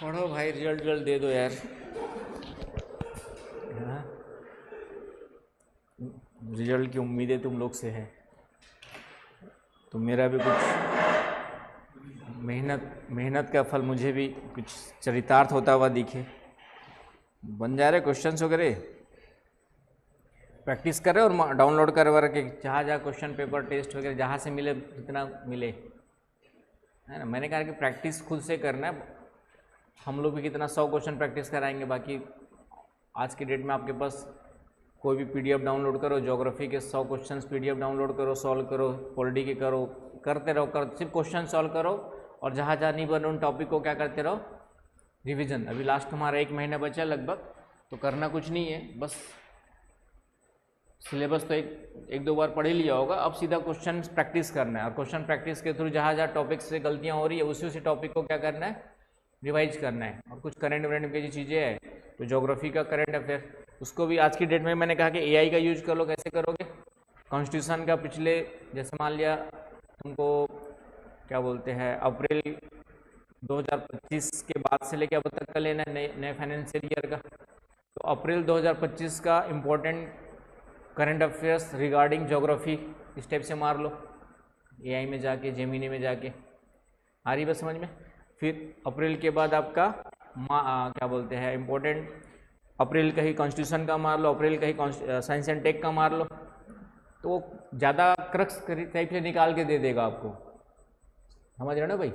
पढ़ो भाई, रिजल्ट जल्द दे दो यार। हाँ, रिजल्ट की उम्मीदें तुम लोग से है, तो मेरा भी कुछ मेहनत मेहनत का फल मुझे भी कुछ चरितार्थ होता हुआ दिखे। बन जा रहे क्वेश्चंस वगैरह, प्रैक्टिस कर रहे हो और डाउनलोड कर के जहाँ जहाँ क्वेश्चन पेपर टेस्ट वगैरह जहाँ से मिले जितना मिले, है ना। मैंने कहा कि प्रैक्टिस खुद से करना है। हम लोग भी कितना 100 क्वेश्चन प्रैक्टिस कराएंगे, बाकी आज की डेट में आपके पास कोई भी पीडीएफ डाउनलोड करो, ज्योग्राफी के 100 क्वेश्चंस पीडीएफ डाउनलोड करो, सॉल्व करो, पॉलिटी के करो, करते रहो, सिर्फ क्वेश्चन सॉल्व करो, और जहाँ जहाँ नहीं बने उन टॉपिक को क्या करते रहो, रिवीजन। अभी लास्ट हमारा 1 महीना बचा लगभग, तो करना कुछ नहीं है, बस सिलेबस तो एक दो बार पढ़ ही लिया होगा। अब सीधा क्वेश्चन प्रैक्टिस करना है, और क्वेश्चन प्रैक्टिस के थ्रू जहाँ जहाँ टॉपिक से गलतियाँ हो रही है उसी टॉपिक को क्या करना है, रिवाइज करना है। और कुछ करंट वरेंट की चीज़ें हैं, तो ज्योग्राफी का करंट अफेयर, उसको भी आज की डेट में मैंने कहा कि एआई का यूज कर लो। कैसे करोगे? कॉन्स्टिट्यूशन का पिछले, जैसे मान लिया तुमको क्या बोलते हैं, अप्रैल 2025 के बाद से लेकर अब तक का लेना है, नए फाइनेंशियल ईयर का, तो अप्रैल 2025 का important current affairs regarding geography इस टाइप से मार लो, एआई में जाके, जेमिनी में जाके। आ रही बस समझ में? फिर अप्रैल के बाद आपका क्या बोलते हैं इम्पोर्टेंट, अप्रैल का ही कॉन्स्टिट्यूशन का मार लो, अप्रैल का ही साइंस एंड टेक का मार लो, तो वो ज़्यादा क्रक्स टाइप से निकाल के दे देगा आपको। समझ रहे हो ना भाई?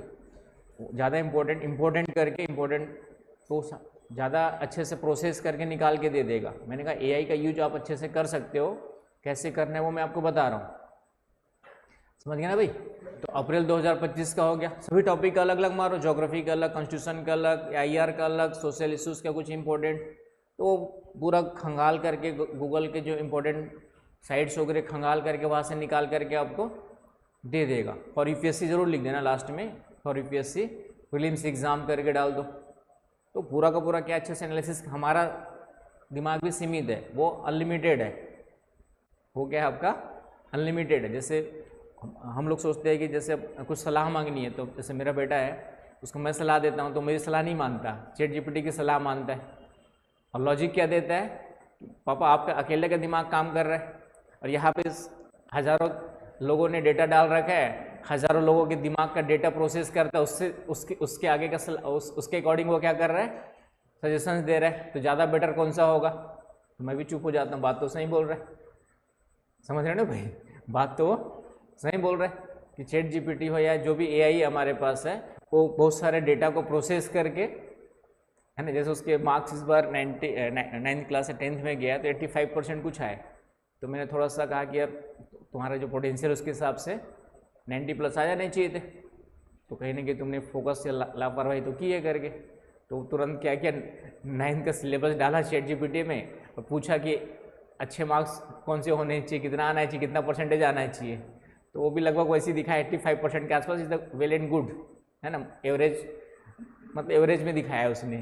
ज़्यादा इम्पोर्टेंट करके, इम्पोर्टेंट तो ज़्यादा अच्छे से प्रोसेस करके निकाल के दे देगा। मैंने कहा एआई का यूज आप अच्छे से कर सकते हो, कैसे करना है वो मैं आपको बता रहा हूँ। समझ गया ना भाई? तो अप्रैल 2025 का हो गया, सभी टॉपिक का अलग अलग मारो, ज्योग्राफी का अलग, कॉन्स्टिट्यूशन का अलग, आईआर का अलग, सोशल इश्यूज का कुछ इंपॉर्टेंट, तो पूरा खंगाल करके गूगल के जो इम्पोर्टेंट साइट्स वगैरह खंगाल करके वहाँ से निकाल करके आपको दे देगा। फॉर यूपीएससी जरूर लिख देना लास्ट में, फॉर यूपीएससी प्रीलिम्स एग्जाम करके डाल दो, तो पूरा का पूरा क्या अच्छे से एनालिसिस। हमारा दिमाग भी सीमित है, वो अनलिमिटेड है। वो क्या है आपका? अनलिमिटेड है। जैसे हम लोग सोचते हैं कि जैसे कुछ सलाह मांगनी है, तो जैसे मेरा बेटा है, उसको मैं सलाह देता हूँ तो मेरी सलाह नहीं मानता, चैट जीपीटी की सलाह मानता है। और लॉजिक क्या देता है? पापा आपका अकेले का दिमाग काम कर रहा है, और यहाँ पे हज़ारों लोगों ने डेटा डाल रखा है, हज़ारों लोगों के दिमाग का डेटा प्रोसेस करता है, उसके आगे का उसके अकॉर्डिंग वो क्या कर रहा है, सजेशंस दे रहा है, तो ज़्यादा बेटर कौन सा होगा? तो मैं भी चुप हो जाता हूँ, बात तो सही बोल रहा है। समझ रहे हो ना भाई? बात तो सही बोल रहा है कि चैट जीपीटी हो या जो भी एआई हमारे पास है, वो बहुत सारे डेटा को प्रोसेस करके, है ना। जैसे उसके मार्क्स इस बार 9th क्लास से 10th में गया तो 85% कुछ आए, तो मैंने थोड़ा सा कहा कि यार तुम्हारा जो पोटेंशियल उसके हिसाब से 90+ आ जाने चाहिए थे, तो कहीं ना कहीं तुमने फोकस से लापरवाही तो की है करके। तो तुरंत क्या किया, 9th का सिलेबस डाला चैट जीपीटी में और पूछा कि अच्छे मार्क्स कौन से होने चाहिए, कितना आना चाहिए, कितना परसेंटेज आना चाहिए, तो वो भी लगभग वैसे ही दिखाया, 85% के आसपास। Is the well and good, है ना, एवरेज, मतलब एवरेज में दिखाया उसने।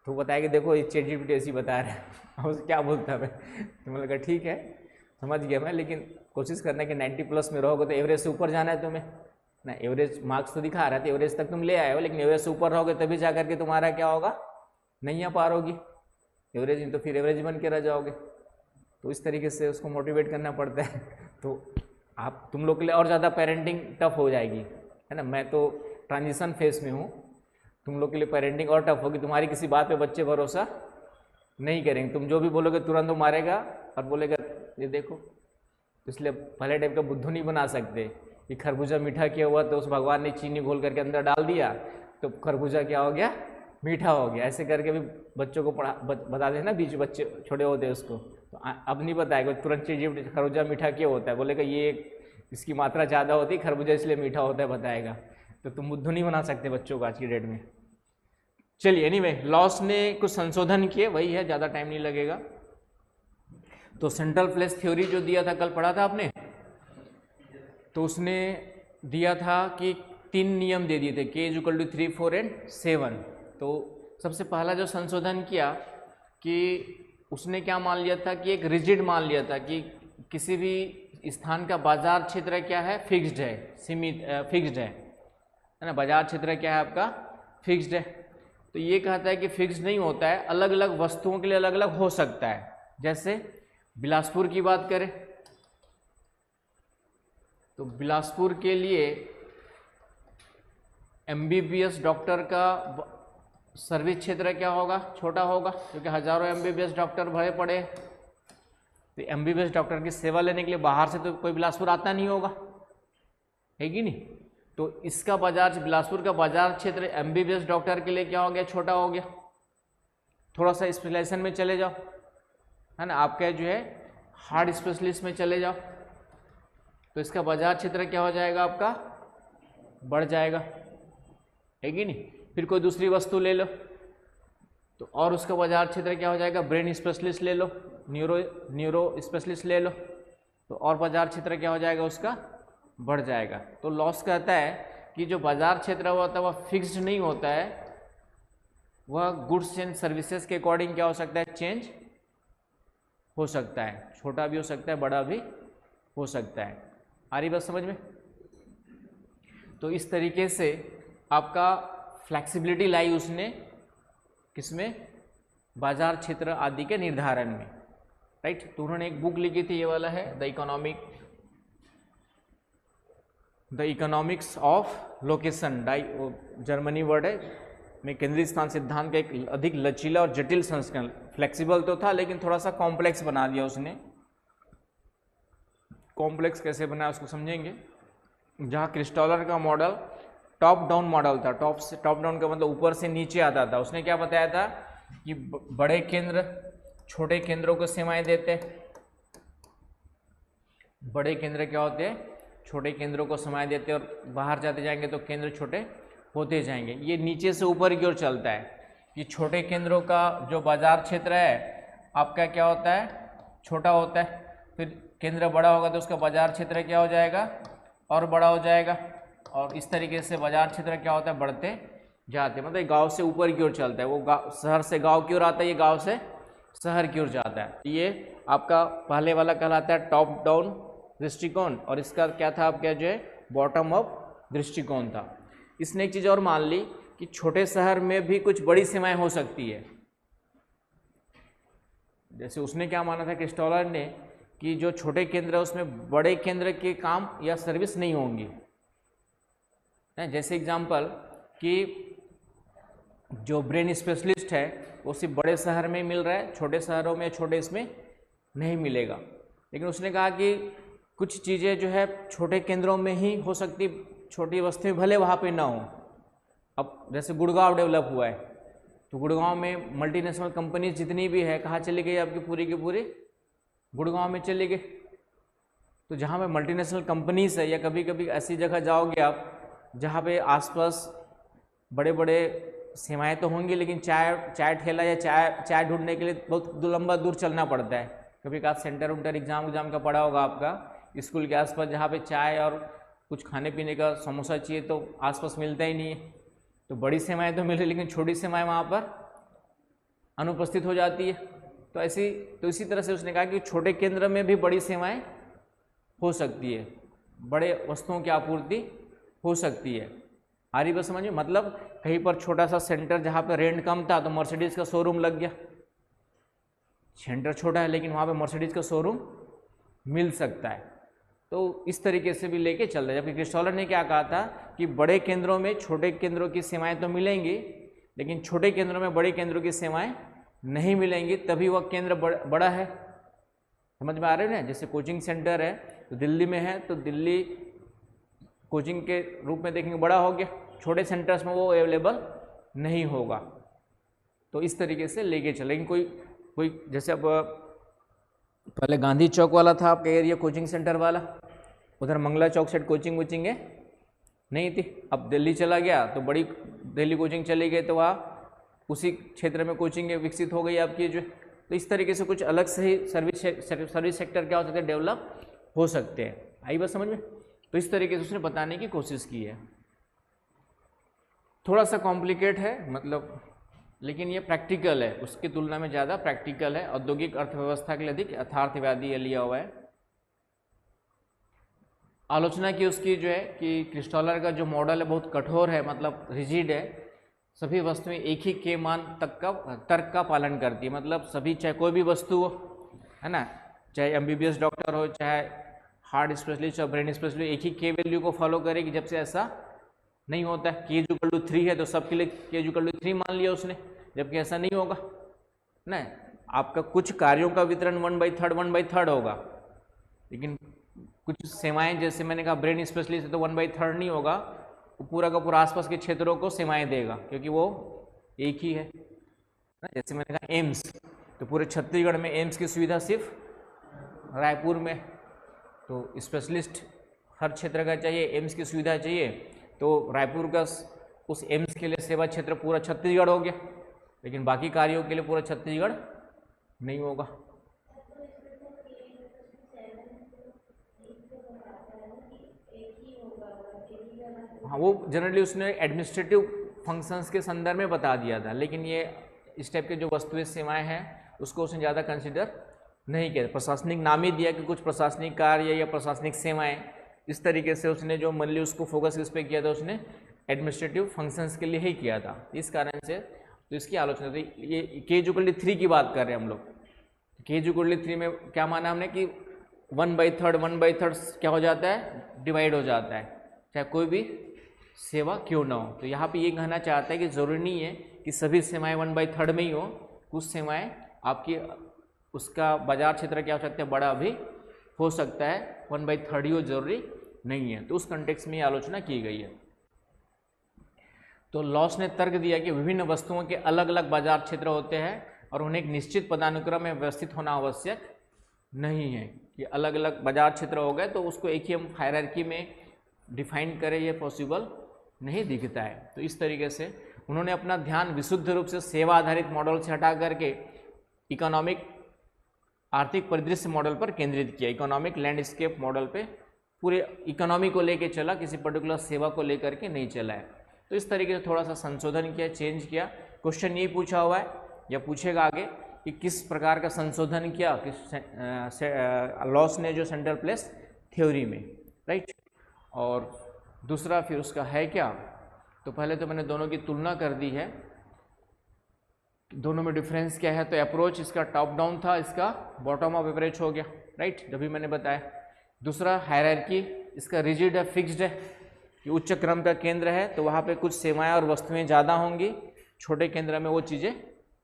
तो बताया कि देखो ये चैट जीपीटी ऐसी बता रहा है। अब क्या बोलता है? तो मैंने कहा ठीक है, समझ गया मैं, लेकिन कोशिश करना है कि 90+ में रहोगे तो एवरेज से ऊपर जाना है तुम्हें ना। एवरेज मार्क्स तो दिखा रहा था, एवरेज तक तुम ले आए हो, लेकिन एवरेज से ऊपर रहोगे तभी जा करके तुम्हारा क्या होगा, नैया पार होगी। एवरेज नहीं तो फिर एवरेज बन के रह जाओगे। तो इस तरीके से उसको मोटिवेट करना पड़ता है। तो आप तुम लोग के लिए और ज़्यादा पेरेंटिंग टफ हो जाएगी, है ना। मैं तो ट्रांजिशन फेज में हूँ, तुम लोग के लिए पेरेंटिंग और टफ होगी। तुम्हारी किसी बात पे बच्चे भरोसा नहीं करेंगे, तुम जो भी बोलोगे तुरंत वो मारेगा और बोलेगा ये देखो। इसलिए पहले टाइप का बुद्धू नहीं बना सकते कि खरबूजा मीठा किया हुआ तो उस भगवान ने चीनी घोल करके अंदर डाल दिया तो खरबूजा क्या हो गया, मीठा हो गया। ऐसे करके भी बच्चों को बता देना, बीच बच्चे छोटे होते हैं उसको, तो अब नहीं बताएगा, तुरंत चीज खरबूजा मीठा क्यों होता है, बोलेगा ये इसकी मात्रा ज़्यादा होती है, खरबूजा इसलिए मीठा होता है, बताएगा। तो तुम बुद्धू नहीं बना सकते बच्चों को आज की डेट में। चलिए एनीवे, लॉस ने कुछ संशोधन किए, वही है, ज़्यादा टाइम नहीं लगेगा। तो सेंट्रल प्लेस थ्योरी जो दिया था, कल पढ़ा था आपने, तो उसने दिया था कि 3 नियम दे दिए थे, k = 3, 4 और 7। तो सबसे पहला जो संशोधन किया कि उसने क्या मान लिया था कि एक रिजिड मान लिया था कि किसी भी स्थान का बाजार क्षेत्र क्या है, फिक्स्ड है, सीमित फिक्स्ड है ना। बाजार क्षेत्र क्या है आपका, फिक्स्ड है। तो ये कहता है कि फिक्स नहीं होता है, अलग अलग वस्तुओं के लिए अलग अलग हो सकता है। जैसे बिलासपुर की बात करें तो बिलासपुर के लिए MBBS डॉक्टर का सर्विस क्षेत्र क्या होगा, छोटा होगा, क्योंकि हजारों MBBS डॉक्टर भरे पड़े। तो MBBS डॉक्टर की सेवा लेने के लिए बाहर से तो कोई बिलासपुर आता नहीं होगा, है कि नहीं। तो इसका बाजार, बिलासपुर का बाजार क्षेत्र MBBS डॉक्टर के लिए क्या हो गया, छोटा हो गया। थोड़ा सा स्पेशलाइजेशन में चले जाओ, है ना, आपका जो है हार्ट स्पेशलिस्ट में चले जाओ, तो इसका बाजार क्षेत्र क्या हो जाएगा, आपका बढ़ जाएगा, है कि नहीं। फिर कोई दूसरी वस्तु ले लो तो और उसका बाजार क्षेत्र क्या हो जाएगा, ब्रेन स्पेशलिस्ट ले लो, न्यूरो स्पेशलिस्ट ले लो, तो और बाजार क्षेत्र क्या हो जाएगा, उसका बढ़ जाएगा। तो लॉस कहता है कि जो बाजार क्षेत्र होता है वह फिक्स्ड नहीं होता है, वह गुड्स एंड सर्विसेज के अकॉर्डिंग क्या हो सकता है, चेंज हो सकता है, छोटा भी हो सकता है, बड़ा भी हो सकता है। आ रही बात समझ में। तो इस तरीके से आपका फ्लेक्सिबिलिटी लाई उसने किसमें, बाजार क्षेत्र आदि के निर्धारण में, राइट। तो उन्होंने एक बुक लिखी थी, ये वाला है the economics of location, Germany word है, में केंद्रीय स्थान सिद्धांत का एक अधिक लचीला और जटिल संस्करण, फ्लेक्सिबल तो था लेकिन थोड़ा सा कॉम्प्लेक्स बना दिया उसने। कॉम्प्लेक्स कैसे बनाया उसको समझेंगे। जहाँ क्रिस्टॉलर का मॉडल टॉप डाउन मॉडल था, टॉप डाउन का मतलब ऊपर से नीचे आता था। उसने क्या बताया था कि बड़े केंद्र छोटे केंद्रों को सेवाएं देते, बड़े केंद्र क्या होते हैं, छोटे केंद्रों को सेवाएं देते, और बाहर जाते जाएंगे तो केंद्र छोटे होते जाएंगे। ये नीचे से ऊपर की ओर चलता है कि छोटे केंद्रों का जो बाजार क्षेत्र है आपका क्या होता है, छोटा होता है, फिर केंद्र बड़ा होगा तो उसका बाजार क्षेत्र क्या हो जाएगा, और बड़ा हो जाएगा, और इस तरीके से बाजार क्षेत्र क्या होता है, बढ़ते जाते, मतलब गांव से ऊपर की ओर चलता है। वो शहर से गांव की ओर आता है, ये गांव से शहर की ओर जाता है। ये आपका पहले वाला कहलाता है टॉप डाउन दृष्टिकोण, और इसका क्या था, आपका जो है बॉटम अप दृष्टिकोण था। इसने एक चीज़ और मान ली कि छोटे शहर में भी कुछ बड़ी सेवाएं हो सकती है। जैसे उसने क्या माना था क्रिस्टॉलर ने कि जो छोटे केंद्र है उसमें बड़े केंद्र के काम या सर्विस नहीं होंगी। जैसे एग्जांपल कि जो ब्रेन स्पेशलिस्ट है वो सिर्फ बड़े शहर में मिल रहा है, छोटे शहरों में, छोटे इसमें नहीं मिलेगा। लेकिन उसने कहा कि कुछ चीज़ें जो है छोटे केंद्रों में ही हो सकती, छोटी वस्तुएं भले वहाँ पे ना हो। अब जैसे गुड़गांव डेवलप हुआ है तो गुड़गांव में मल्टीनेशनल कंपनीज जितनी भी है कहाँ चली गई, आपकी पूरी की पूरी गुड़गांव में चली गई। तो जहाँ पे मल्टीनेशनल कंपनीज है, या कभी कभी ऐसी जगह जाओगे आप जहाँ पे आसपास बड़े बड़े सेवाएं तो होंगी लेकिन चाय ठेला या चाय ढूंढने के लिए बहुत लंबा दूर चलना पड़ता है। कभी का सेंटर एग्जाम का पड़ा होगा आपका स्कूल के आसपास, जहाँ पे चाय और कुछ खाने पीने का समोसा चाहिए तो आसपास मिलता ही नहीं है। तो बड़ी सेवाएं तो मिल रही लेकिन छोटी सेवाएं वहाँ पर अनुपस्थित हो जाती है। तो इसी तरह से उसने कहा कि छोटे केंद्र में भी बड़ी सेवाएं हो सकती है, बड़े वस्तुओं की आपूर्ति हो सकती है। आ रही बात समझ में। मतलब कहीं पर छोटा सा सेंटर जहाँ पे रेंट कम था तो मर्सिडीज का शोरूम लग गया। सेंटर छोटा है लेकिन वहाँ पे मर्सिडीज का शोरूम मिल सकता है। तो इस तरीके से भी लेके चल रहा है। जबकि क्रिस्टॉलर ने क्या कहा था कि बड़े केंद्रों में छोटे केंद्रों की सेवाएं तो मिलेंगी लेकिन छोटे केंद्रों में बड़े केंद्रों की सेवाएं नहीं मिलेंगी, तभी वह केंद्र बड़ा है। समझ में आ रहे हो ना। जैसे कोचिंग सेंटर है तो दिल्ली में है तो दिल्ली कोचिंग के रूप में देखेंगे बड़ा हो गया, छोटे सेंटर्स में वो अवेलेबल नहीं होगा। तो इस तरीके से लेके चले। लेकिन कोई जैसे अब पहले गांधी चौक वाला था आपका एरिया कोचिंग सेंटर वाला, उधर मंगला चौक से कोचिंग है नहीं थी। अब दिल्ली चला गया तो बड़ी दिल्ली कोचिंग चली गई तो वहाँ उसी क्षेत्र में कोचिंग विकसित हो गई आपकी जो। तो इस तरीके से कुछ अलग से ही सर्विस सेक्टर क्या हो सकते हैं, डेवलप हो सकते हैं। आई बात समझ में। तो इस तरीके से उसने बताने की कोशिश की है। थोड़ा सा कॉम्प्लिकेट है मतलब, लेकिन ये प्रैक्टिकल है, उसकी तुलना में ज़्यादा प्रैक्टिकल है। औद्योगिक अर्थव्यवस्था के लिए अधिक यथार्थवादी लिया हुआ है। आलोचना की उसकी जो है कि क्रिस्टॉलर का जो मॉडल है बहुत कठोर है, मतलब रिजिड है, सभी वस्तुएं एक ही के मान तक का तर्क का पालन करती है, मतलब सभी, चाहे कोई भी वस्तु हो, है ना, चाहे एमबीबीएस डॉक्टर हो, चाहे हार्ट स्पेशलिस्ट और ब्रेन स्पेशलिस्ट, एक ही के वैल्यू को फॉलो करेगी। जब से ऐसा नहीं होता है, के इक्वल टू 3 है तो सबके लिए के इक्वल टू 3 मान लिया उसने, जबकि ऐसा नहीं होगा ना। आपका कुछ कार्यों का वितरण 1/3 होगा, लेकिन कुछ सेवाएं, जैसे मैंने कहा ब्रेन स्पेशलिस्ट है तो 1/3 नहीं होगा, वो पूरा का पूरा आसपास के क्षेत्रों को सेवाएं देगा, क्योंकि वो एक ही है ना। जैसे मैंने कहा एम्स, तो पूरे छत्तीसगढ़ में एम्स की सुविधा सिर्फ रायपुर में, तो स्पेशलिस्ट हर क्षेत्र का चाहिए, एम्स की सुविधा चाहिए, तो रायपुर का उस एम्स के लिए सेवा क्षेत्र पूरा छत्तीसगढ़ हो गया, लेकिन बाकी कार्यों के लिए पूरा छत्तीसगढ़ नहीं होगा। हाँ, वो जनरली उसने एडमिनिस्ट्रेटिव फंक्शंस के संदर्भ में बता दिया था, लेकिन ये इस टाइप के जो वस्तुएं सेवाएं हैं उसको उसने ज़्यादा कंसिडर नहीं किया। प्रशासनिक नाम ही दिया कि कुछ प्रशासनिक कार्य या प्रशासनिक सेवाएं, इस तरीके से उसने जो मान ली उसको फोकस किस पे किया था, उसने एडमिनिस्ट्रेटिव फंक्शंस के लिए ही किया था। इस कारण से तो इसकी आलोचना थी। ये k=3 की बात कर रहे हैं हम लोग। k=3 में क्या माना हमने कि 1/3 क्या हो जाता है, डिवाइड हो जाता है, चाहे कोई भी सेवा क्यों ना हो। तो यहाँ पे ये कहना चाहता है कि ज़रूरी नहीं है कि सभी सेवाएं 1/3 में ही हो, कुछ सेवाएं आपकी उसका बाजार क्षेत्र क्या हो सकता है, बड़ा भी हो सकता है, 1/3 ही हो, जरूरी नहीं है। तो उस कंटेक्स्ट में ये आलोचना की गई है। तो लॉस ने तर्क दिया कि विभिन्न वस्तुओं के अलग अलग बाजार क्षेत्र होते हैं और उन्हें एक निश्चित पदानुक्रम में व्यवस्थित होना आवश्यक नहीं है कि अलग अलग बाजार क्षेत्र हो गए तो उसको एक ही हम हायरार्की में डिफाइन करें, ये पॉसिबल नहीं दिखता है। तो इस तरीके से उन्होंने अपना ध्यान विशुद्ध रूप से सेवा आधारित मॉडल से हटा करके इकोनॉमिक आर्थिक परिदृश्य मॉडल पर केंद्रित किया। इकोनॉमिक लैंडस्केप मॉडल पे पूरे इकोनॉमी को लेके चला, किसी पर्टिकुलर सेवा को लेकर के नहीं चला है। तो इस तरीके से थोड़ा सा संशोधन किया, चेंज किया। क्वेश्चन यही पूछा हुआ है या पूछेगा आगे कि किस प्रकार का संशोधन किया किस लॉस ने जो सेंट्रल प्लेस थ्योरी में, राइट। और दूसरा फिर उसका है क्या, तो पहले तो मैंने दोनों की तुलना कर दी है, दोनों में डिफरेंस क्या है। तो अप्रोच इसका टॉप डाउन था, इसका बॉटम अप अप्रोच हो गया, राइट, जब भी मैंने बताया। दूसरा हायरार्की इसका रिजिड है, फिक्स्ड है कि उच्च क्रम का केंद्र है तो वहाँ पे कुछ सेवाएं और वस्तुएं ज़्यादा होंगी, छोटे केंद्र में वो चीज़ें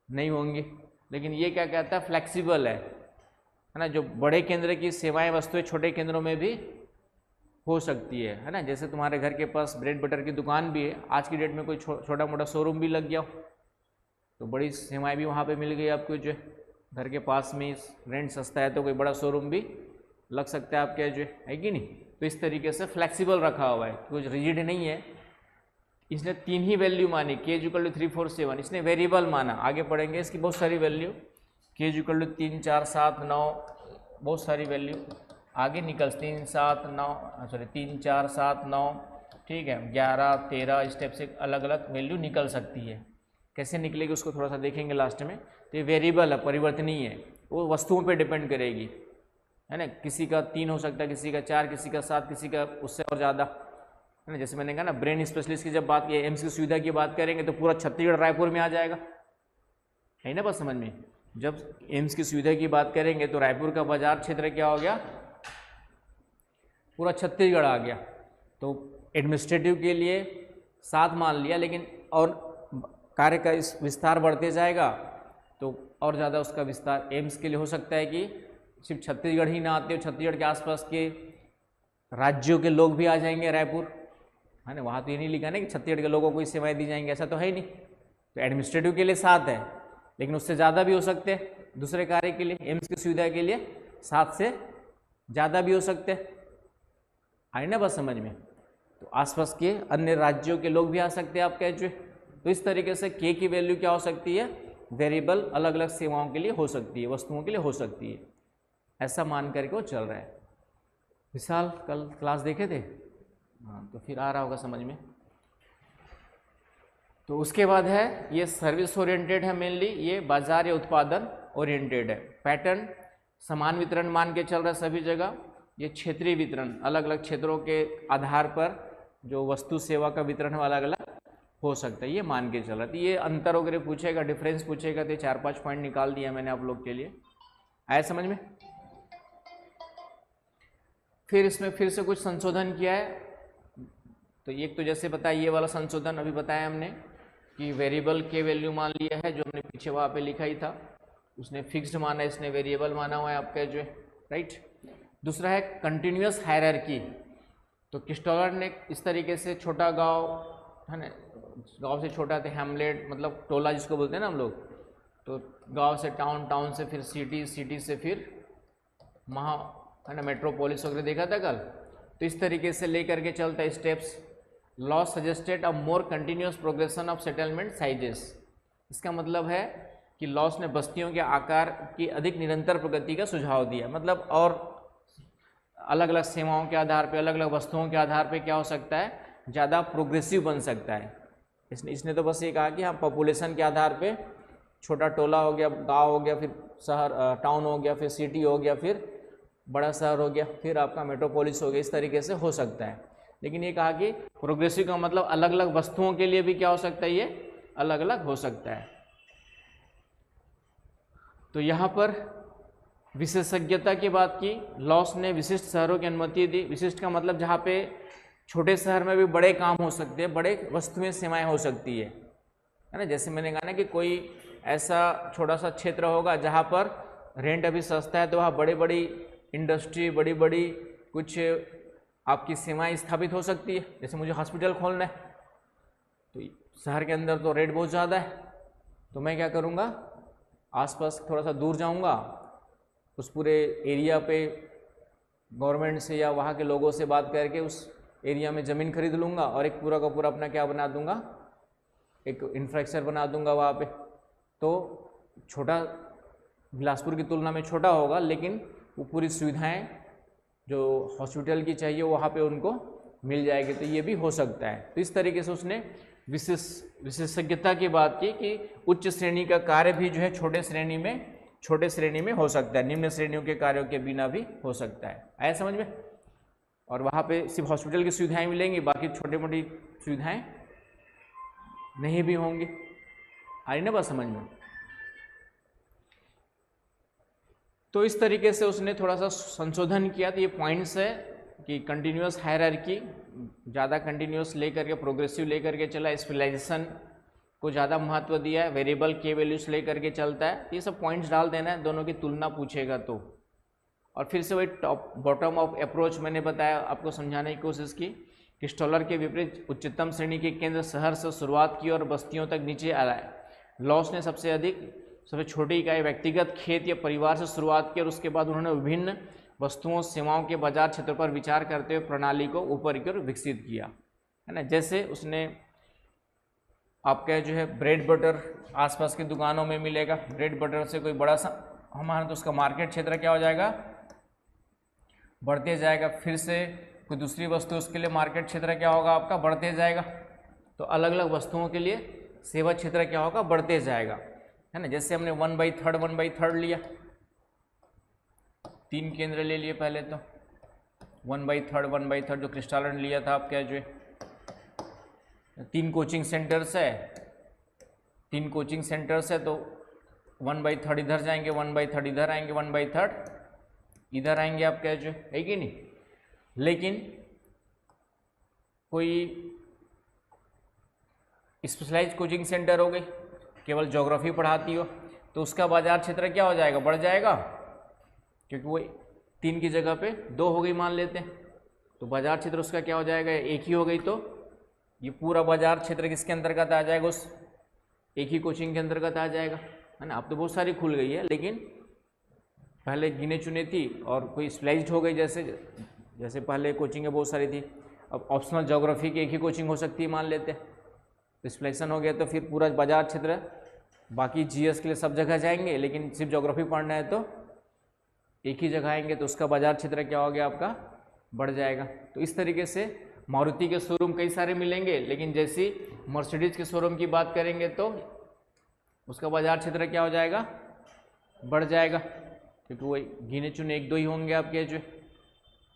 नहीं होंगी। लेकिन ये क्या कहता है, फ्लेक्सिबल है ना, जो बड़े केंद्र की सेवाएं वस्तुएं छोटे केंद्रों में भी हो सकती है ना। जैसे तुम्हारे घर के पास ब्रेड बटर की दुकान भी है, आज की डेट में कोई छोटा मोटा शोरूम भी लग गया हो तो बड़ी सेवाएं भी वहाँ पे मिल गई आपको, जो घर के पास में रेंट सस्ता है तो कोई बड़ा शोरूम भी लग सकता है आपके, जो है कि नहीं। तो इस तरीके से फ्लेक्सिबल रखा हुआ है, कुछ रिजिड नहीं है। इसने 3 ही वैल्यू मानी, k=347, इसने वेरिएबल माना। आगे पढ़ेंगे इसकी बहुत सारी वैल्यू, k=3 4 7 9, बहुत सारी वैल्यू आगे निकल 3 7 9 सॉरी 3 4 7 9, ठीक है, 11 13, इस टाइप से अलग अलग वैल्यू निकल सकती है। कैसे निकलेगी उसको थोड़ा सा देखेंगे लास्ट में। तो ये वेरिएबल है, परिवर्तनीय है, वो वस्तुओं पे डिपेंड करेगी, है ना। किसी का 3 हो सकता है, किसी का 4, किसी का 7, किसी का उससे और ज़्यादा, है ना। जैसे मैंने कहा ना, ब्रेन स्पेशलिस्ट की जब बात की, एम्स की सुविधा की बात करेंगे तो पूरा छत्तीसगढ़ रायपुर में आ जाएगा, है ना, बस समझ में। जब एम्स की सुविधा की बात करेंगे तो रायपुर का बाजार क्षेत्र क्या हो गया, पूरा छत्तीसगढ़ आ गया। तो एडमिनिस्ट्रेटिव के लिए 7 मान लिया, लेकिन और कार्य का इस विस्तार बढ़ते जाएगा तो और ज़्यादा उसका विस्तार एम्स के लिए हो सकता है कि सिर्फ छत्तीसगढ़ ही ना आते हो, छत्तीसगढ़ के आसपास के राज्यों के लोग भी आ जाएंगे रायपुर, है ना। वहाँ तो ये नहीं लिखा ना कि छत्तीसगढ़ के लोगों को ही सेवाएं दी जाएंगी, ऐसा तो है ही नहीं। तो एडमिनिस्ट्रेटिव के लिए 7 है, लेकिन उससे ज़्यादा भी हो सकते हैं दूसरे कार्य के लिए। एम्स की सुविधा के लिए 7 से ज़्यादा भी हो सकते हैं, आई ना बस समझ में। तो आसपास के अन्य राज्यों के लोग भी आ सकते हैं आपके जो। तो इस तरीके से k की वैल्यू क्या हो सकती है, वेरिएबल अलग अलग सेवाओं के लिए हो सकती है, वस्तुओं के लिए हो सकती है, ऐसा मान करके वो चल रहा है। विशाल कल क्लास देखे थे, हाँ, तो फिर आ रहा होगा समझ में। तो उसके बाद है ये सर्विस ओरिएंटेड है मेनली, ये बाजार या उत्पादन ओरिएंटेड है। पैटर्न समान वितरण मान के चल रहा है सभी जगह। ये क्षेत्रीय वितरण, अलग अलग क्षेत्रों के आधार पर जो वस्तु सेवा का वितरण है अलग अलग हो सकता है, ये मान के चल रहा था। ये अंतर वगैरह पूछेगा, डिफरेंस पूछेगा, तो 4-5 पॉइंट निकाल दिया मैंने आप लोग के लिए। आया समझ में? फिर इसमें फिर से कुछ संशोधन किया है। तो एक तो जैसे बताया, ये वाला संशोधन अभी बताया हमने कि वेरिएबल के वैल्यू मान लिया है, जो हमने पीछे वहाँ पे लिखा ही था, उसने फिक्स्ड माना, इसने वेरिएबल माना हुआ है आपका जो है, राइट। दूसरा है कंटिन्यूअस हायरार्की। तो किस्टॉलर ने इस तरीके से छोटा गांव है ना, गांव से छोटा थे हैमलेट, मतलब टोला जिसको बोलते हैं ना हम लोग, तो गांव से टाउन, टाउन से फिर सिटी, सिटी से फिर महा है ना मेट्रोपोलिस वगैरह देखा था कल। तो इस तरीके से लेकर के चलता है steps. Law suggested a more continuous progression of settlement sizes. इसका मतलब है कि लॉस ने बस्तियों के आकार की अधिक निरंतर प्रगति का सुझाव दिया। मतलब और अलग अलग सेवाओं के आधार पे, अलग अलग वस्तुओं के आधार पे क्या हो सकता है, ज़्यादा प्रोग्रेसिव बन सकता है। इसने तो बस ये कहा कि हाँ पॉपुलेशन के आधार पे छोटा टोला हो गया, गांव हो गया, फिर शहर टाउन हो गया, फिर सिटी हो गया, फिर बड़ा शहर हो गया, फिर आपका मेट्रोपोलिस हो गया, इस तरीके से हो सकता है। लेकिन ये कहा कि प्रोग्रेसिव का मतलब अलग अलग वस्तुओं के लिए भी क्या हो सकता है, ये अलग अलग हो सकता है। तो यहाँ पर विशेषज्ञता की बात की, लॉस ने विशिष्ट शहरों की अनुमति दी। विशिष्ट का मतलब जहाँ पे छोटे शहर में भी बड़े काम हो सकते हैं, बड़े वस्तुएं सेवाएं हो सकती है ना। जैसे मैंने कहा ना कि कोई ऐसा छोटा सा क्षेत्र होगा जहाँ पर रेंट अभी सस्ता है, तो वहाँ बड़ी बड़ी इंडस्ट्री, बड़ी बड़ी कुछ आपकी सेवाएं स्थापित हो सकती है। जैसे मुझे हॉस्पिटल खोलना है, तो शहर के अंदर तो रेट बहुत ज़्यादा है, तो मैं क्या करूँगा, आसपास थोड़ा सा दूर जाऊँगा, उस पूरे एरिया पे गवर्नमेंट से या वहाँ के लोगों से बात करके उस एरिया में ज़मीन खरीद लूँगा और एक पूरा का पूरा अपना क्या बना दूँगा, एक इंफ्रास्ट्रक्चर बना दूँगा वहाँ पे। तो छोटा, बिलासपुर की तुलना में छोटा होगा, लेकिन वो पूरी सुविधाएं जो हॉस्पिटल की चाहिए वहाँ पे उनको मिल जाएगी। तो ये भी हो सकता है। तो इस तरीके से उसने विशेषज्ञता की बात की कि उच्च श्रेणी का कार्य भी जो है छोटे श्रेणी में हो सकता है, निम्न श्रेणियों के कार्यों के बिना भी हो सकता है। आया समझ में? और वहाँ पे सिर्फ हॉस्पिटल की सुविधाएं मिलेंगी, बाकी छोटी मोटी सुविधाएं नहीं भी होंगी। आई ना बात समझ में? तो इस तरीके से उसने थोड़ा सा संशोधन किया। तो ये पॉइंट्स है कि कंटिन्यूअस हायरार्की, ज़्यादा कंटिन्यूअस लेकर के, प्रोग्रेसिव लेकर के चला, स्पेशलाइजेशन को ज़्यादा महत्व दिया है, वेरिएबल के वैल्यूज लेकर के चलता है। ये सब पॉइंट्स डाल देना है, दोनों की तुलना पूछेगा तो। और फिर से वही टॉप बॉटम ऑफ अप्रोच मैंने बताया, आपको समझाने की कोशिश की कि स्टॉलर के विपरीत उच्चतम श्रेणी के केंद्र शहर से शुरुआत की और बस्तियों तक नीचे आया। लॉस ने सबसे छोटी इकाई व्यक्तिगत खेत या परिवार से शुरुआत की और उसके बाद उन्होंने विभिन्न वस्तुओं सेवाओं के बाजार क्षेत्र पर विचार करते हुए प्रणाली को ऊपर की ओर विकसित किया, है ना। जैसे उसने आपका जो है ब्रेड बटर आसपास की दुकानों में मिलेगा, ब्रेड बटर से कोई बड़ा सा हमारा, तो उसका मार्केट क्षेत्र क्या हो जाएगा, बढ़ते जाएगा। फिर से कोई दूसरी वस्तु, उसके लिए मार्केट क्षेत्र क्या होगा आपका, बढ़ते जाएगा। तो अलग अलग वस्तुओं के लिए सेवा क्षेत्र क्या होगा, बढ़ते जाएगा, है ना। जैसे हमने 1/3 लिया, 3 केंद्र ले लिए पहले, तो 1/3 जो क्रिस्टॉलर ने लिया था आपका जो 3 कोचिंग सेंटर्स है, 3 कोचिंग सेंटर्स है, तो 1/3 इधर जाएंगे, 1/3 इधर आएंगे, 1/3 इधर आएंगे आपका जो है कि नहीं। लेकिन कोई स्पेशलाइज्ड कोचिंग सेंटर हो गई, केवल ज्योग्राफी पढ़ाती हो, तो उसका बाजार क्षेत्र क्या हो जाएगा, बढ़ जाएगा, क्योंकि वो 3 की जगह पे 2 हो गई मान लेते हैं। तो बाजार क्षेत्र उसका क्या हो जाएगा, 1 ही हो गई। तो ये पूरा बाजार क्षेत्र किसके अंतर्गत आ जाएगा, उस एक ही कोचिंग के अंतर्गत आ जाएगा, है ना। अब तो बहुत सारी खुल गई है, लेकिन पहले गिने चुने थी और कोई स्पेशलाइज्ड हो गई, जैसे पहले कोचिंगें बहुत सारी थी, अब ऑप्शनल ज्योग्राफी की एक ही कोचिंग हो सकती है मान लेते हैं। तो स्पेशलाइजेशन हो गया तो फिर पूरा बाजार क्षेत्र, बाकी जीएस के लिए सब जगह जाएंगे, लेकिन सिर्फ ज्योग्राफी पढ़ना है तो एक ही जगह आएंगे, तो उसका बाजार क्षेत्र क्या हो गया आपका, बढ़ जाएगा। तो इस तरीके से मारुति के शोरूम कई सारे मिलेंगे, लेकिन जैसी मर्सिडीज के शोरूम की बात करेंगे तो उसका बाजार क्षेत्र क्या हो जाएगा, बढ़ जाएगा, क्योंकि वही गिने चुने 1-2 ही होंगे आपके जो।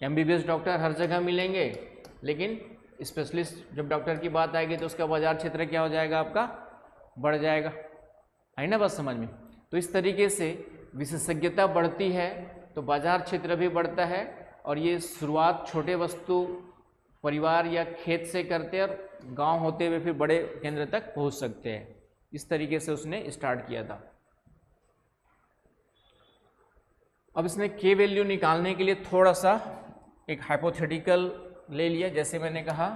MBBS डॉक्टर हर जगह मिलेंगे, लेकिन स्पेशलिस्ट जब डॉक्टर की बात आएगी तो उसका बाजार क्षेत्र क्या हो जाएगा, आपका बढ़ जाएगा। आई ना बात समझ में? तो इस तरीके से विशेषज्ञता बढ़ती है तो बाजार क्षेत्र भी बढ़ता है, और ये शुरुआत छोटे वस्तु परिवार या खेत से करते हैं और गांव होते हुए फिर बड़े केंद्र तक पहुंच सकते हैं। इस तरीके से उसने स्टार्ट किया था। अब इसने के वैल्यू निकालने के लिए थोड़ा सा एक हाइपोथेटिकल ले लिया। जैसे मैंने कहा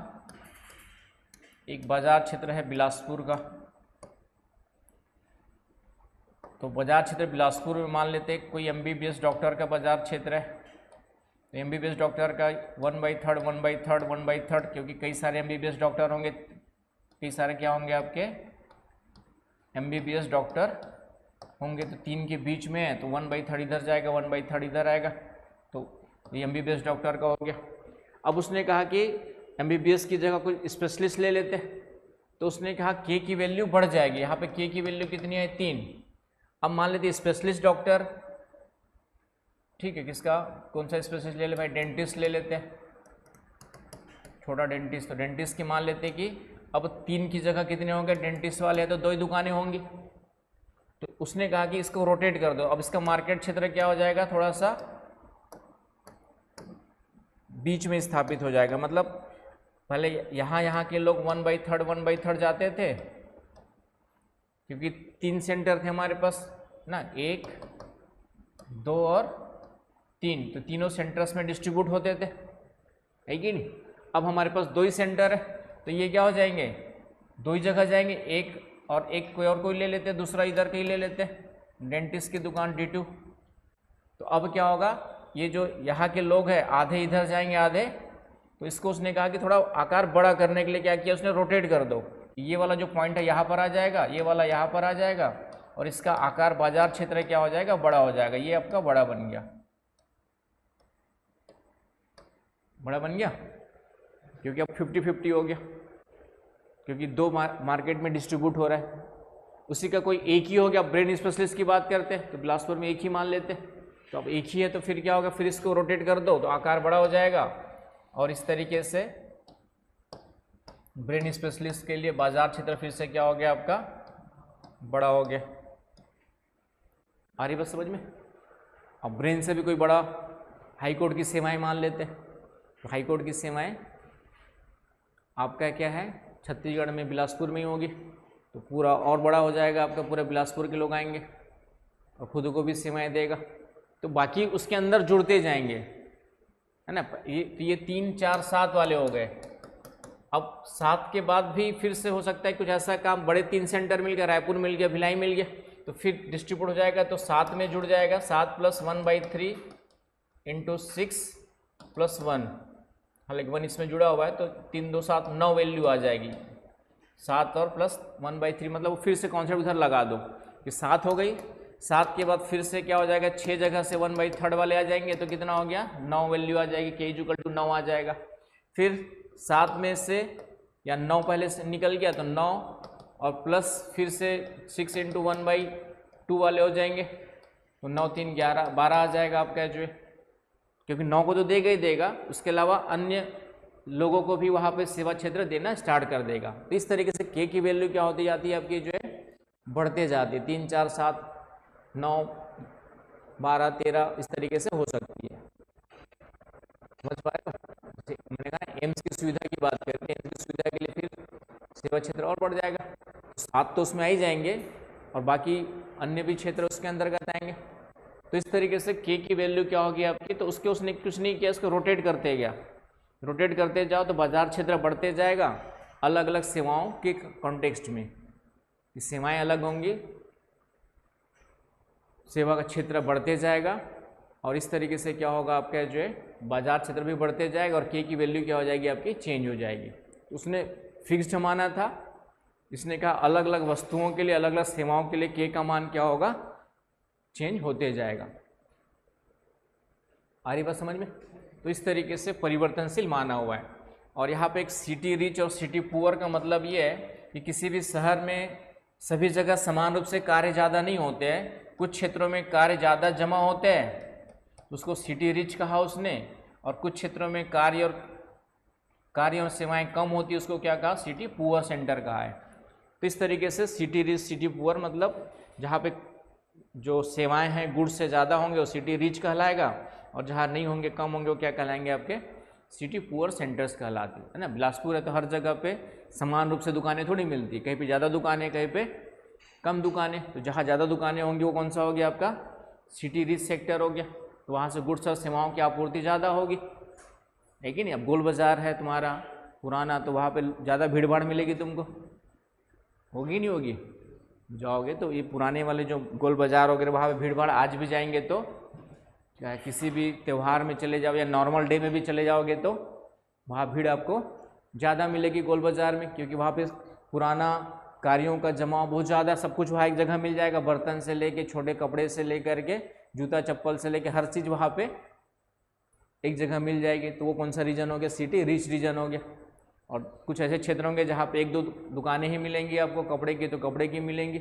एक बाजार क्षेत्र है बिलासपुर का, तो बाजार क्षेत्र बिलासपुर में मान लेते हैं कोई MBBS डॉक्टर का बाजार क्षेत्र है। तो MBBS डॉक्टर का 1/3 1/3 1/3, क्योंकि कई सारे MBBS डॉक्टर होंगे, कई सारे क्या होंगे आपके MBBS डॉक्टर होंगे, तो 3 के बीच में है तो 1/3 इधर जाएगा 1/3 इधर आएगा, तो ये MBBS डॉक्टर का हो गया। अब उसने कहा कि MBBS की जगह कोई स्पेशलिस्ट ले लेते, तो उसने कहा के की वैल्यू बढ़ जाएगी। यहाँ पे के की वैल्यू कितनी है, 3। अब मान लेते स्पेशलिस्ट डॉक्टर, ठीक है, किसका कौन सा स्पेशलिस्ट ले ले भाई, डेंटिस्ट ले लेते हैं, छोटा डेंटिस्ट। तो डेंटिस्ट की मान लेते कि अब 3 की जगह कितने होंगे डेंटिस्ट वाले, तो 2 ही दुकानें होंगी। तो उसने कहा कि इसको रोटेट कर दो। अब इसका मार्केट क्षेत्र क्या हो जाएगा, थोड़ा सा बीच में स्थापित हो जाएगा। मतलब पहले यहाँ के लोग 1/3 जाते थे, क्योंकि 3 सेंटर थे हमारे पास ना, 1 2 और 3, तो तीनों सेंटर्स में डिस्ट्रीब्यूट होते थे, है कि नहीं। अब हमारे पास 2 ही सेंटर है, तो ये क्या हो जाएंगे, 2 ही जगह जाएंगे, एक और एक कोई ले लेते, दूसरा इधर कहीं ले लेते, डेंटिस्ट की दुकान D2। तो अब क्या होगा, ये जो यहाँ के लोग हैं आधे इधर जाएंगे आधे, तो इसको उसने कहा कि थोड़ा आकार बड़ा करने के लिए क्या किया उसने, रोटेट कर दो। ये वाला जो पॉइंट है यहाँ पर आ जाएगा, ये वाला यहाँ पर आ जाएगा, और इसका आकार बाजार क्षेत्र क्या हो जाएगा, बड़ा हो जाएगा। ये आपका बड़ा बन गया, बड़ा बन गया, क्योंकि अब 50-50 हो गया, क्योंकि 2 मार्केट में डिस्ट्रीब्यूट हो रहा है। उसी का कोई एक ही हो गया। ब्रेन स्पेशलिस्ट की बात करते हैं तो बिलासपुर में एक ही मान लेते, तो अब एक ही है तो फिर क्या होगा, फिर इसको रोटेट कर दो तो आकार बड़ा हो जाएगा, और इस तरीके से ब्रेन स्पेशलिस्ट के लिए बाजार क्षेत्र फिर से क्या हो गया आपका, बड़ा हो गया। आ रही बात समझ में? अब ब्रेन से भी कोई बड़ा हाई कोर्ट की सेवाएं मान लेते हैं, तो हाई कोर्ट की सेवाएं आपका क्या है, छत्तीसगढ़ में बिलासपुर में ही होगी, तो पूरा और बड़ा हो जाएगा आपका, पूरे बिलासपुर के लोग आएंगे और खुद को भी सेवाएं देगा। तो बाकी उसके अंदर जुड़ते जाएंगे, है ना। ये 3 4 7 वाले हो गए। अब 7 के बाद भी फिर से हो सकता है कुछ ऐसा काम, बड़े 3 सेंटर मिल गया, रायपुर मिल गया, भिलाई मिल गया, तो फिर डिस्ट्रीब्यूट हो जाएगा, तो 7 में जुड़ जाएगा। 7 + 1/3 × 6 + 1, हालांकि 1 इसमें जुड़ा हुआ है, तो 3 2 7 9 वैल्यू आ जाएगी। 7 और प्लस 1/3 मतलब फिर से कॉन्सेप्ट उधर लगा दो कि 7 हो गई। 7 के बाद फिर से क्या हो जाएगा, 6 जगह से 1/3 वाले आ जाएंगे, तो कितना हो गया, 9 वैल्यू आ जाएगी, k = 9 आ जाएगा। फिर 7 में से या 9 पहले से निकल गया तो 9 और प्लस फिर से 6 × 1/2 वाले हो जाएंगे, तो 9 3 11 12 आ जाएगा आपका जो है, क्योंकि 9 को तो देगा ही देगा, उसके अलावा अन्य लोगों को भी वहाँ पे सेवा क्षेत्र देना स्टार्ट कर देगा। तो इस तरीके से के की वैल्यू क्या होती जाती है आपकी जो है, बढ़ते जाती है। 3 4 7 9 12 13 इस तरीके से हो सकती है। समझ पाए? मैंने कहा एम्स की सुविधा की बात करते हैं, एम्स की सुविधा के लिए फिर सेवा क्षेत्र और बढ़ जाएगा। 7 तो उसमें आ ही जाएंगे और बाकी अन्य भी क्षेत्र उसके अंतर्गत आएंगे। तो इस तरीके से के की वैल्यू क्या होगी आपकी, तो उसके उसने कुछ नहीं किया, इसको रोटेट करते गया, रोटेट करते जाओ तो बाजार क्षेत्र बढ़ते जाएगा अलग अलग सेवाओं के कॉन्टेक्स्ट में। सेवाएं अलग होंगी, सेवा का क्षेत्र बढ़ते जाएगा, और इस तरीके से क्या होगा आपका जो है, बाजार क्षेत्र भी बढ़ते जाएगा और के की वैल्यू क्या हो जाएगी आपकी, चेंज हो जाएगी। उसने फिक्स्ड माना था, इसने कहा अलग अलग वस्तुओं के लिए, अलग अलग सेवाओं के लिए के का मान क्या होगा, चेंज होते जाएगा। आ रही बात समझ में? तो इस तरीके से परिवर्तनशील माना हुआ है। और यहाँ पे एक सिटी रिच और सिटी पुअर का मतलब ये है कि किसी भी शहर में सभी जगह समान रूप से कार्य ज़्यादा नहीं होते हैं, कुछ क्षेत्रों में कार्य ज़्यादा जमा होते हैं, उसको सिटी रिच कहा उसने, और कुछ क्षेत्रों में कार्य और कार्य और सेवाएं कम होती है उसको क्या कहा, सिटी पुअर सेंटर कहा है। तो इस तरीके से सिटी रिच सिटी पुअर मतलब जहाँ पे जो सेवाएं हैं गुड्स से ज़्यादा होंगे वो सिटी रिच कहलाएगा, और जहाँ नहीं होंगे कम होंगे वो क्या कहलाएंगे आपके सिटी पुअर सेंटर्स कहलाते है ना। बिलासपुर है तो हर जगह पे समान रूप से दुकानें थोड़ी मिलती, कहीं पे ज़्यादा दुकानें कहीं पे कम दुकानें, तो जहाँ ज़्यादा दुकानें होंगी वो कौन सा हो गया आपका सिटी रिच सेक्टर हो गया, तो वहाँ से गुड्स और सेवाओं की आपूर्ति ज़्यादा होगी, है कि नहीं। अब गोल बाज़ार है तुम्हारा पुराना तो वहाँ पे ज़्यादा भीड़ भाड़ मिलेगी तुमको, होगी नहीं होगी, जाओगे तो ये पुराने वाले जो गोल बाज़ार वगैरह वहाँ पे भीड़ भाड़ आज भी जाएंगे तो चाहे किसी भी त्यौहार में चले जाओ या नॉर्मल डे में भी चले जाओगे तो वहाँ भीड़ आपको ज़्यादा मिलेगी गोल बाज़ार में, क्योंकि वहाँ पे पुराना कार्यों का जमाव बहुत ज़्यादा, सब कुछ वहाँ एक जगह मिल जाएगा, बर्तन से लेके छोटे कपड़े से लेकर के जूता चप्पल से लेके हर चीज़ वहाँ पे एक जगह मिल जाएगी। तो वो कौन सा रीजन हो गया, सिटी रिच रीजन हो गया। और कुछ ऐसे क्षेत्र होंगे जहाँ पे एक दो दुकानें ही मिलेंगी आपको कपड़े की, तो कपड़े की मिलेंगी,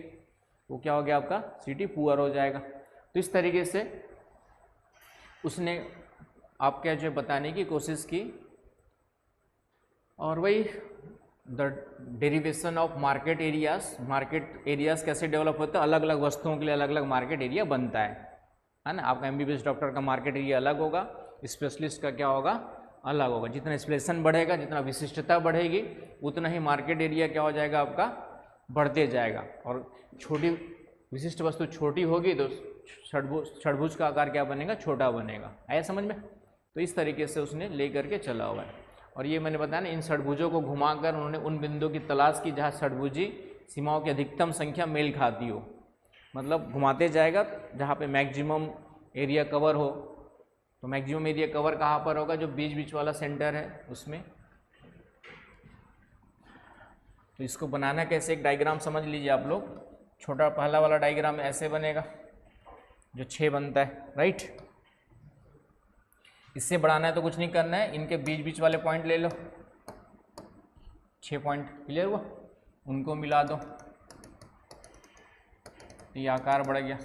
वो क्या हो गया आपका सिटी पुअर हो जाएगा। तो इस तरीके से उसने आपके जो बताने की कोशिश की। और वही the derivation of market areas कैसे डेवलप होता है, अलग अलग वस्तुओं के लिए अलग अलग मार्केट एरिया बनता है ना। आपका MBBS डॉक्टर का मार्केट एरिया अलग होगा, स्पेशलिस्ट का क्या होगा अलग होगा। जितना स्पेशलाइजेशन बढ़ेगा, जितना विशिष्टता बढ़ेगी, उतना ही मार्केट एरिया क्या हो जाएगा आपका बढ़ते जाएगा। और छोटी विशिष्ट वस्तु छोटी होगी तो षडभुज का आकार क्या बनेगा, छोटा बनेगा। आया समझ में। तो इस तरीके से उसने ले करके चला हुआ है। और ये मैंने बताया ना, इन षडभुजों को घुमाकर उन्होंने उन बिंदुओं की तलाश की जहाँ षडभुजी सीमाओं की अधिकतम संख्या मेल खाती हो, मतलब घुमाते जाएगा जहाँ पे मैक्सिमम एरिया कवर हो। तो मैक्सिमम एरिया कवर कहाँ पर होगा, जो बीच बीच वाला सेंटर है उसमें। तो इसको बनाना कैसे, एक डायग्राम समझ लीजिए आप लोग। छोटा पहला वाला डायग्राम ऐसे बनेगा जो 6 बनता है, राइट। इससे बढ़ाना है तो कुछ नहीं करना है, इनके बीच बीच वाले पॉइंट ले लो, 6 पॉइंट क्लियर हुआ, उनको मिला दो, ये आकार बढ़ गया।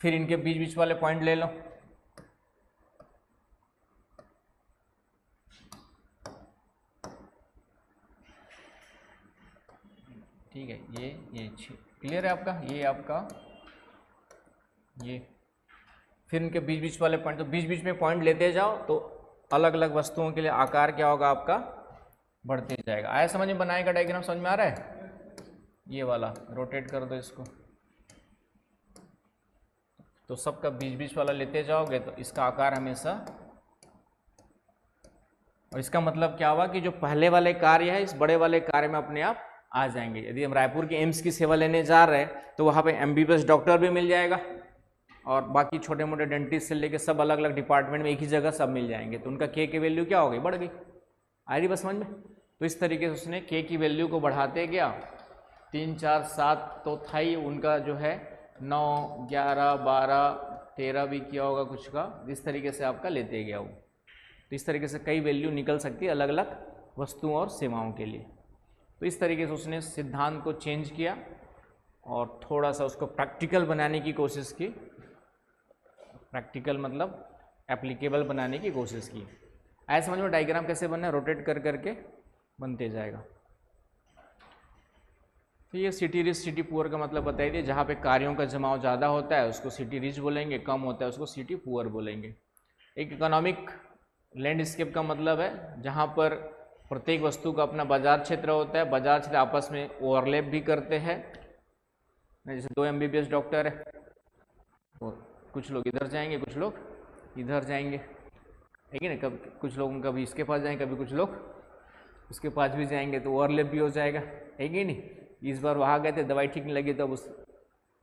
फिर इनके बीच बीच वाले पॉइंट ले लो, ठीक है, ये क्लियर है आपका, ये आपका ये। फिर इनके बीच बीच वाले पॉइंट, तो बीच बीच में पॉइंट लेते जाओ तो अलग अलग वस्तुओं के लिए आकार क्या होगा आपका बढ़ते जाएगा। आया समझ में, बनाएगा डायग्राम समझ में आ रहा है। ये वाला रोटेट कर दो इसको, तो सबका बीच बीच वाला लेते जाओगे तो इसका आकार हमेशा, और इसका मतलब क्या हुआ कि जो पहले वाले कार्य है इस बड़े वाले कार्य में अपने आप आ जाएंगे। यदि हम रायपुर के एम्स की सेवा लेने जा रहे हैं तो वहाँ पे MBBS डॉक्टर भी मिल जाएगा, और बाकी छोटे मोटे डेंटिस्ट से लेके सब अलग अलग डिपार्टमेंट में एक ही जगह सब मिल जाएंगे। तो उनका K की वैल्यू क्या हो गई, बढ़ गई। आ रही बस समझ में। तो इस तरीके से उसने K की वैल्यू को बढ़ाते गया, 3 4 7 तो था ही उनका जो है 9 11 12 13 भी किया होगा कुछ का, इस तरीके से आपका लेते गया वो। तो इस तरीके से कई वैल्यू निकल सकती है अलग अलग वस्तुओं और सेवाओं के लिए। तो इस तरीके से उसने सिद्धांत को चेंज किया और थोड़ा सा उसको प्रैक्टिकल बनाने की कोशिश की। प्रैक्टिकल मतलब एप्लीकेबल बनाने की कोशिश की। ऐसा समझ में डायग्राम कैसे बनना है, रोटेट कर करके बनते जाएगा। तो ये सिटी रिच सिटी पुअर का मतलब बताइए दिए। जहाँ पे कार्यों का जमाव ज़्यादा होता है उसको सिटी रिच बोलेंगे, कम होता है उसको सिटी पुअर बोलेंगे। एक इकोनॉमिक लैंडस्केप का मतलब है जहाँ पर प्रत्येक वस्तु का अपना बाजार क्षेत्र होता है, बाजार क्षेत्र आपस में ओवरलैप भी करते हैं। जैसे 2 MBBS डॉक्टर है तो कुछ लोग इधर जाएंगे, कुछ लोग इधर जाएंगे, है कि नहीं। कभी कुछ लोग कभी इसके पास जाएंगे, कभी कुछ लोग उसके पास भी जाएंगे, तो ओवरलैप भी हो जाएगा, है कि नहीं। इस बार वहाँ गए थे, दवाई ठीक नहीं लगी तो अब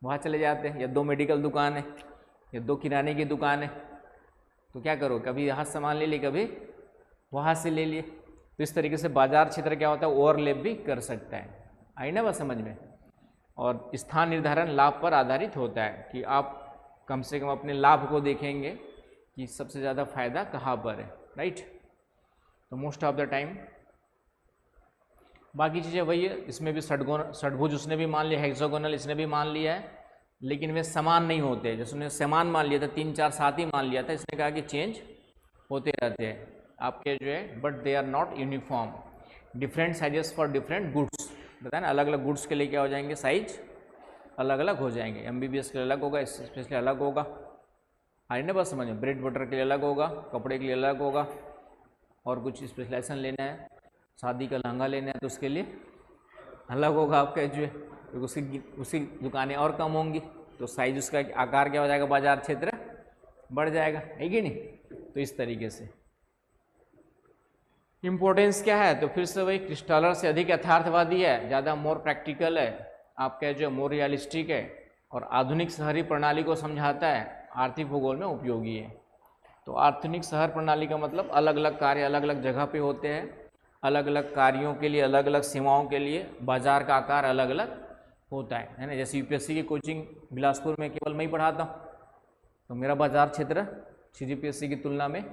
वहाँ चले जाते हैं। या 2 मेडिकल दुकान है या 2 किराने की दुकान है, तो क्या करो, कभी यहाँ सामान ले लिए, कभी वहाँ से ले लिए। तो इस तरीके से बाजार क्षेत्र क्या होता है, ओवरलैप भी कर सकता है। आई ना बात समझ में। और स्थान निर्धारण लाभ पर आधारित होता है कि आप कम से कम अपने लाभ को देखेंगे कि सबसे ज़्यादा फायदा कहाँ पर है, राइट। तो मोस्ट ऑफ द टाइम बाकी चीज़ें वही है। इसमें भी षडभुज उसने भी मान लिया, हेक्सागोनल इसने भी मान लिया है, लेकिन वे समान नहीं होते। जैसे उसने समान मान लिया था, 3 4 7 ही मान लिया था, इसने कहा कि चेंज होते रहते हैं। आपके जो है, but they are not uniform, different sizes for different goods, बताया ना, अलग अलग गुड्स के लिए क्या हो जाएंगे, साइज अलग अलग हो जाएंगे। MBBS के लिए अलग होगा, स्पेशली अलग होगा, आई ना, बस समझ में, ब्रेड बटर के लिए अलग होगा, कपड़े के लिए अलग होगा, और कुछ स्पेशलाइजेशन लेना है, शादी का लहंगा लेना है तो उसके लिए अलग होगा आपका जो है, क्योंकि उसकी दुकानें और कम होंगी, तो साइज उसका आकार क्या हो जाएगा, बाजार क्षेत्र बढ़ जाएगा, है कि नहीं। तो इस तरीके से इम्पोर्टेंस क्या है, तो फिर से वही क्रिस्टलर से अधिक यथार्थवादी है, ज़्यादा मोर प्रैक्टिकल है, आपका जो मोर रियलिस्टिक है, और आधुनिक शहरी प्रणाली को समझाता है, आर्थिक भूगोल में उपयोगी है। तो आधुनिक शहर प्रणाली का मतलब अलग अलग कार्य अलग अलग जगह पे होते हैं, अलग अलग कार्यों के लिए, अलग अलग सेवाओं के लिए बाजार का आकार अलग अलग होता है ना। जैसे UPSC की कोचिंग बिलासपुर में केवल मैं ही पढ़ाता हूँ, तो मेरा बाजार क्षेत्र CGPSC की तुलना में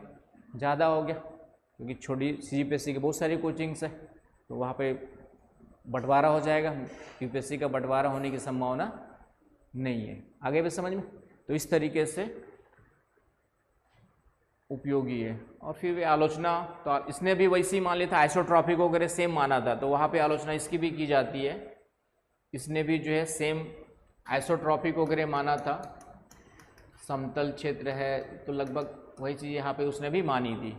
ज़्यादा हो गया, क्योंकि छोटी CGPSC की बहुत सारी कोचिंग्स है, तो वहाँ पे बंटवारा हो जाएगा, UPSC का बंटवारा होने की संभावना नहीं है। आगे भी समझ में, तो इस तरीके से उपयोगी है। और फिर वे आलोचना, तो इसने भी वैसे ही मान लिया था, आइसोट्रॉपिक वगैरह सेम माना था, तो वहाँ पे आलोचना इसकी भी की जाती है, इसने भी जो है सेम आइसोट्रॉपिक वगैरह माना था, समतल क्षेत्र है तो लगभग वही चीज़ यहाँ पे उसने भी मानी थी।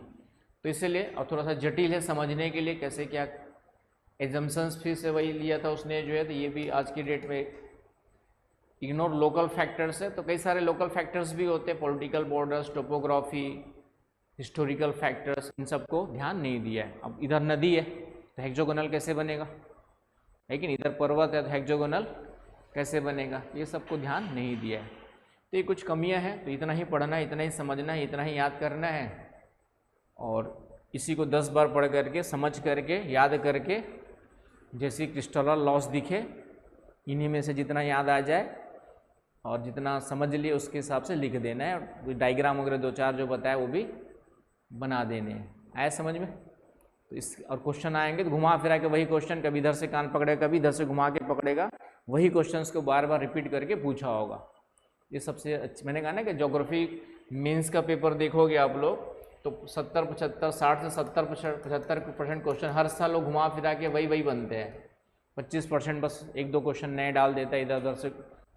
तो इसलिए और थोड़ा सा जटिल है समझने के लिए, कैसे क्या एजम्पशंस फिर से वही लिया था उसने जो है, तो ये भी आज की डेट में इग्नोर लोकल फैक्टर्स है, तो कई सारे लोकल फैक्टर्स भी होते हैं, political borders, topography, historical factors, इन सबको ध्यान नहीं दिया है। अब इधर नदी है तो हेक्सागोनल कैसे बनेगा, लेकिन इधर पर्वत है तो हेक्सागोनल कैसे बनेगा, ये सबको ध्यान नहीं दिया है। तो ये कुछ कमियां हैं, तो इतना ही पढ़ना है, इतना ही समझना है, इतना ही याद करना है, और इसी को 10 बार पढ़ करके, समझ करके, याद करके, जैसे क्रिस्टलर लॉस दिखे इन्हीं में से जितना याद आ जाए और जितना समझ लिए उसके हिसाब से लिख देना है, और डायग्राम वगैरह 2-4 जो बताया वो भी बना देने हैं। आया समझ में। तो इस और क्वेश्चन आएंगे तो घुमा फिरा के वही क्वेश्चन, कभी इधर से कान पकड़ेगा, कभी इधर से घुमा के पकड़ेगा, वही क्वेश्चन्स को बार बार रिपीट करके पूछा होगा। ये सबसे अच्छी, मैंने कहा ना कि ज्योग्राफी मेंस का पेपर देखोगे आप लोग तो 70-75, 60 से 70-75% क्वेश्चन हर साल लोग घुमा फिरा के वही बनते हैं। 25% बस 1-2 क्वेश्चन नए डाल देता है, इधर उधर से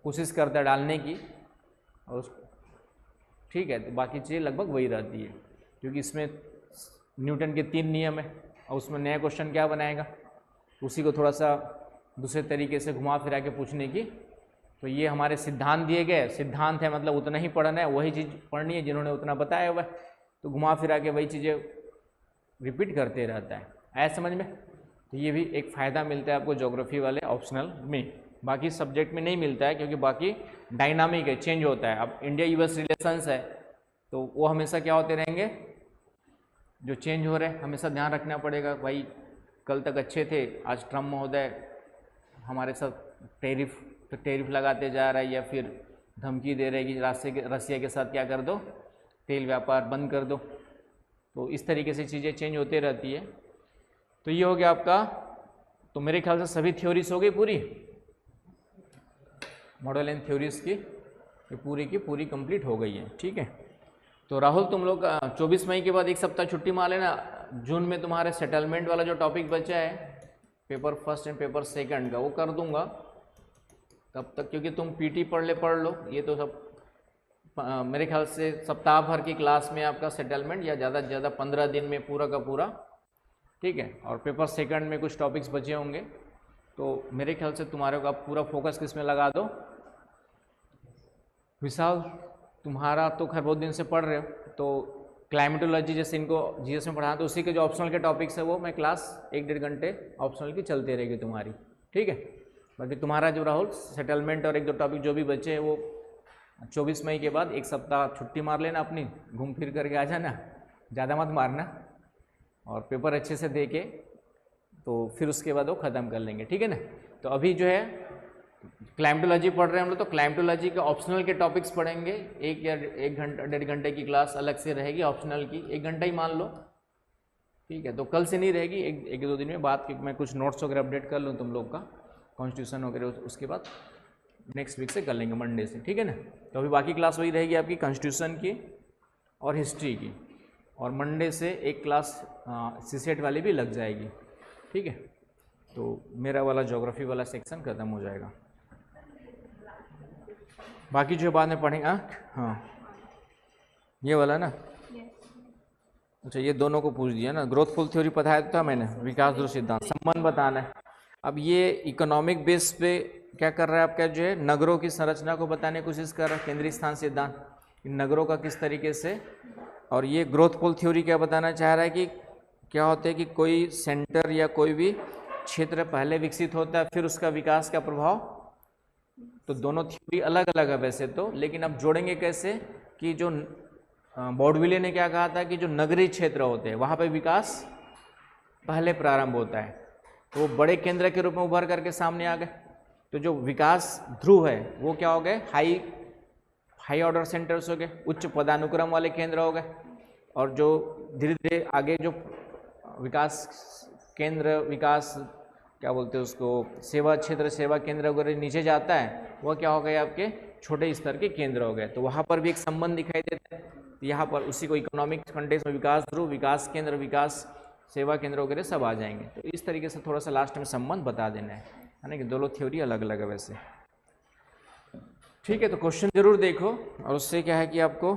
कोशिश करता है डालने की, और ठीक है, तो बाकी चीज़ें लगभग वही रहती है, क्योंकि इसमें न्यूटन के 3 नियम है, और उसमें नया क्वेश्चन क्या बनाएगा, उसी को थोड़ा सा दूसरे तरीके से घुमा फिरा के पूछने की। तो ये हमारे सिद्धांत दिए गए, सिद्धांत है मतलब उतना ही पढ़ना है, वही चीज़ पढ़नी है जिन्होंने उतना बताया हुआ है, तो घुमा फिरा के वही चीज़ें रिपीट करते रहता है। आया समझ में। तो ये भी एक फ़ायदा मिलता है आपको ज्योग्राफी वाले ऑप्शनल में, बाकी सब्जेक्ट में नहीं मिलता है, क्योंकि बाकी डायनामिक है, चेंज होता है। अब इंडिया US रिलेशंस है तो वो हमेशा क्या होते रहेंगे, जो चेंज हो रहे हैं, हमेशा ध्यान रखना पड़ेगा। भाई कल तक अच्छे थे, आज ट्रम्प महोदय हमारे साथ टैरिफ लगाते जा रहा है, या फिर धमकी दे रहे हैं कि रसिया के साथ क्या कर दो, तेल व्यापार बंद कर दो। तो इस तरीके से चीज़ें चेंज होते रहती है। तो ये हो गया आपका, तो मेरे ख्याल से सभी थ्योरीज हो गई पूरी, मॉडल एंड थ्योरीज की पूरी की पूरी कंप्लीट हो गई है। ठीक है, तो राहुल तुम लोग 24 मई के बाद 1 सप्ताह छुट्टी मार लेना। जून में तुम्हारे सेटलमेंट वाला जो टॉपिक बचा है, paper first and paper second का, वो कर दूंगा तब तक, क्योंकि तुम PT पढ़ लो, ये तो सब मेरे ख्याल से सप्ताह भर की क्लास में आपका सेटलमेंट, या ज़्यादा से ज़्यादा 15 दिन में पूरा का पूरा। ठीक है, और पेपर सेकंड में कुछ टॉपिक्स बचे होंगे, तो मेरे ख्याल से तुम्हारे को आप पूरा फोकस किस में लगा दो। विशाल तुम्हारा तो खैर बहुत दिन से पढ़ रहे हो, तो क्लाइमेटोलॉजी जैसे इनको GS में पढ़ा, तो उसी के जो ऑप्शनल के टॉपिक्स है वो मैं क्लास 1-1.5 घंटे ऑप्शनल की चलती रहेगी तुम्हारी। ठीक है, बाकी तुम्हारा जो राहुल सेटलमेंट और 1-2 टॉपिक जो भी बचे हैं वो 24 मई के बाद 1 सप्ताह छुट्टी मार लेना अपनी, घूम फिर करके आ जाना, ज़्यादा मत मारना, और पेपर अच्छे से दे के तो फिर उसके बाद वो ख़त्म कर लेंगे। ठीक है ना। तो अभी जो है क्लाइमेटोलॉजी पढ़ रहे हैं हम लोग, तो क्लाइमेटोलॉजी के ऑप्शनल के टॉपिक्स पढ़ेंगे, 1 या 1 घंटा 1.5 घंटे की क्लास अलग से रहेगी ऑप्शनल की, 1 घंटा ही मान लो। ठीक है, तो कल से नहीं रहेगी, 1-2 दिन में बाद, क्योंकि मैं कुछ नोट्स वगैरह अपडेट कर लूँ तुम लोग का, कॉन्स्टिट्यूशन वगैरह, उसके बाद नेक्स्ट वीक से कर लेंगे, मंडे से। ठीक है ना। तो अभी बाकी क्लास वही रहेगी आपकी, कॉन्स्टिट्यूशन की और हिस्ट्री की, और मंडे से एक क्लास सीसेट वाली भी लग जाएगी, ठीक है। तो मेरा वाला ज्योग्राफी वाला सेक्शन ख़त्म हो जाएगा, बाकी जो बाद में पढ़ेंगे। हाँ ये वाला ना, अच्छा ये दोनों को पूछ दिया ना। ग्रोथफुल थ्योरी बताया था मैंने, विकास ध्रुव सिद्धांत, संबंध बताना है। अब ये इकोनॉमिक बेस पे क्या कर रहा है आपका जो है, नगरों की संरचना को बताने की कोशिश कर रहा है, केंद्रीय स्थान सिद्धांत, नगरों का किस तरीके से। और ये ग्रोथफुल थ्योरी क्या बताना चाह रहा है कि क्या होता है कि कोई सेंटर या कोई भी क्षेत्र पहले विकसित होता है, फिर उसका विकास का प्रभाव। तो दोनों थ्योरी अलग अलग है वैसे तो, लेकिन अब जोड़ेंगे कैसे कि जो बॉडविले ने क्या कहा था कि जो नगरीय क्षेत्र होते हैं वहाँ पे विकास पहले प्रारंभ होता है, तो वो बड़े केंद्र के रूप में उभर करके सामने आ गए। तो जो विकास ध्रुव है वो क्या हो गए, हाई ऑर्डर सेंटर्स हो गए, उच्च पदानुक्रम वाले केंद्र हो गए। और जो धीरे धीरे आगे जो विकास केंद्र, विकास क्या बोलते हैं उसको, सेवा क्षेत्र, सेवा केंद्र वगैरह नीचे जाता है, वह क्या हो गए आपके छोटे स्तर के केंद्र हो गए। तो वहाँ पर भी एक संबंध दिखाई देता है। यहाँ पर उसी को इकोनॉमिक कंटेक्स्ट में विकास ध्रुव, विकास केंद्र, विकास सेवा केंद्र वगैरह सब आ जाएंगे। तो इस तरीके से थोड़ा सा लास्ट में संबंध बता देना है ना, कि दोनों थ्योरी अलग अलग है वैसे, ठीक है। तो क्वेश्चन जरूर देखो, और उससे क्या है कि आपको